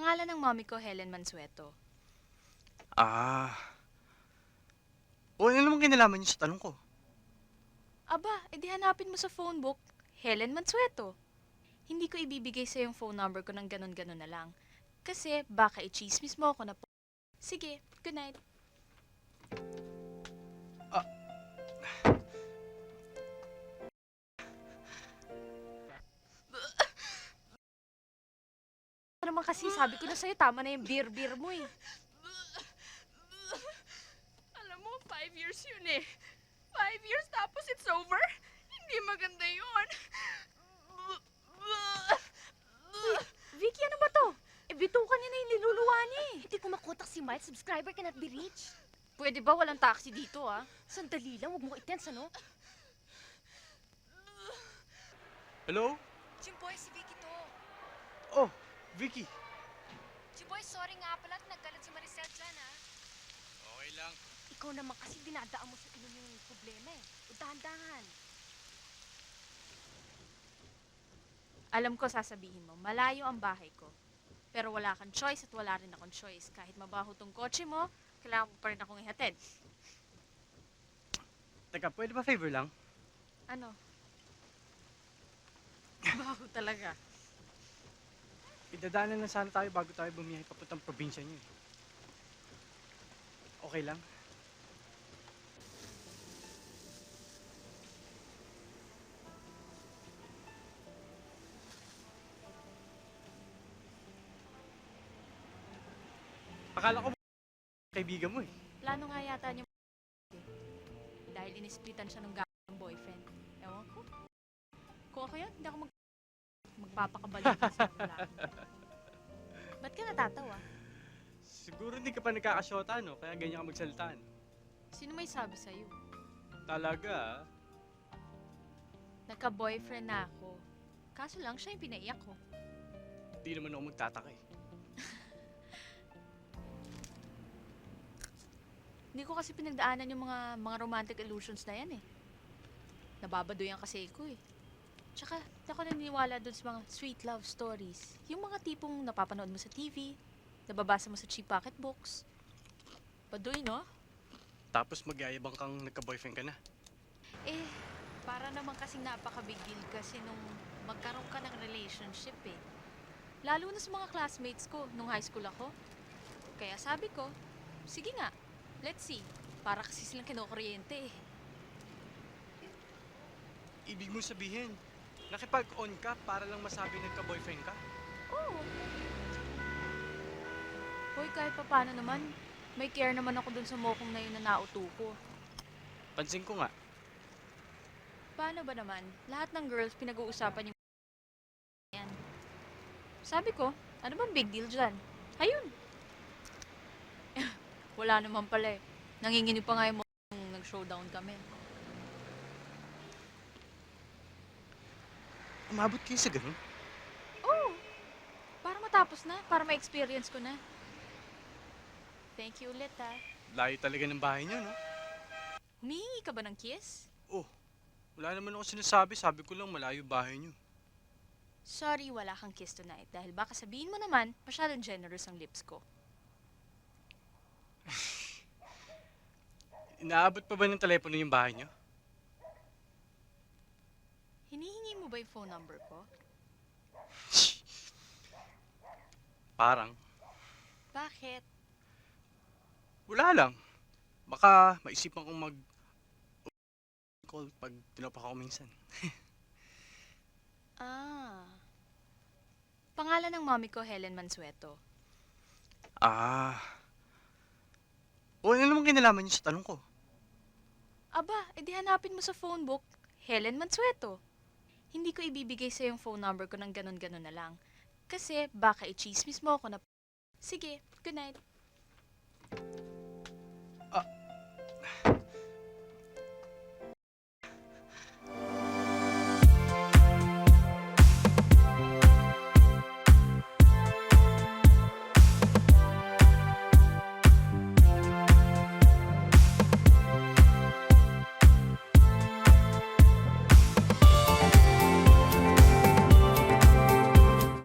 Pangalan ng mommy ko, Helen Mansueto. Ah. O ano namang kinalaman niyo sa tanong ko? Aba, edi hanapin mo sa phone book, Helen Mansueto. Hindi ko ibibigay sa yung phone number ko ng ganon-ganon na lang. Kasi baka i-chismis mo ako na po. Sige, good night. Ah, Ano naman kasi sabi ko na sa'yo, tama na yung beer-beer mo eh. Alam mo, 5 years yun eh. 5 years tapos it's over? Hindi maganda yun. Uy, Vicky, ano ba to? Eh, bitukan niya na yung niluluwa niya eh. Hindi ko makotak si Mike. Subscriber cannot be reached. Pwede ba walang taxi dito ah? Sandali lang. Huwag mo i-tense, ano? hello? Jimboy, si Vicky to. Oh, Vicky. Jimboy, sorry nga pala. Naggalit si Maricel dyan, ha? Okay lang. Ikaw naman kasi dinadaan mo sa ilong yung problema, eh. O dahan-dahan. Alam ko sasabihin mo, malayo ang bahay ko. Pero wala kang choice at wala rin akong choice. Kahit mabaho tong kotse mo, kailangan mo pa rin akong ihatid. Teka, pwede ba favor lang? Ano? Baho talaga. Idadaanan na sana tayo bago tayo bumiyahe papuntang probinsya niyo. Okay lang? Akala ko kaibigan mo eh. Plano nga yata niya dahil inisplitan siya ng ng boyfriend. Ewan ko. Kung ako yan, hindi ako magpapakabalik sa wala. Ba't ka natatawa? Siguro hindi ka pa nagkakasyota, no? Kaya ganyan ka magsalitaan. Sino may sabi sa'yo? Talaga, ah. Nagka-boyfriend na ako. Kaso lang, siya yung pinaiyak ko. Di naman ako magtataka eh. Hindi ko kasi pinagdaanan yung mga romantic illusions na yan eh. Nababadoyan kasi ako eh. Tsaka, hindi ako naniniwala dun sa mga sweet love stories. Yung mga tipong napapanood mo sa TV, nababasa mo sa cheap pocket books. Baduy, no? Tapos magyayabang kang nagka-boyfriend ka na. Eh, para naman kasing napaka-big deal kasi nung magkaroon ka ng relationship eh. Lalo na sa mga classmates ko nung high school ako. Kaya sabi ko, sige nga, let's see. Para kasi silang kinukuryente eh. Ibig mo sabihin, nakipag-on ka para lang masabi nagka-boyfriend ka? Oo. Hoy, kahit pa paano naman, may care naman ako dun sa mokong na yun na nauto ko. Pansin ko nga. Paano ba naman? Lahat ng girls pinag-uusapan yung yan. Sabi ko, ano bang big deal dyan? Ayun. Wala naman pala eh. Nanginginig pa nga yung nung nag-showdown kami. Umabot kayo sa ganun? Oo. Para matapos na. Para ma-experience ko na. Thank you ulit ah. Layo talaga ng bahay niyo, no? Humihingi ka ba ng kiss? Oh, wala naman ako sinasabi. Sabi ko lang malayo bahay niyo. Sorry, wala kang kiss tonight. Dahil baka sabihin mo naman, masyadong generous ang lips ko. Inaabot pa ba ng telepono yung bahay niyo? Hinihingi mo ba yung phone number ko? Parang. Bakit? Wala lang. Baka maisipan kong mag-call pag tinapa ko minsan. Ah. Pangalan ng mommy ko, Helen Mansueto. Ah. O ano namang kinalaman niyo sa tanong ko? Aba, edi hanapin mo sa phone book, Helen Mansueto. Hindi ko ibibigay sa yung phone number ko ng ganon-ganon na lang. Kasi baka i-chismis mo ako na... Sige, good night. Ah,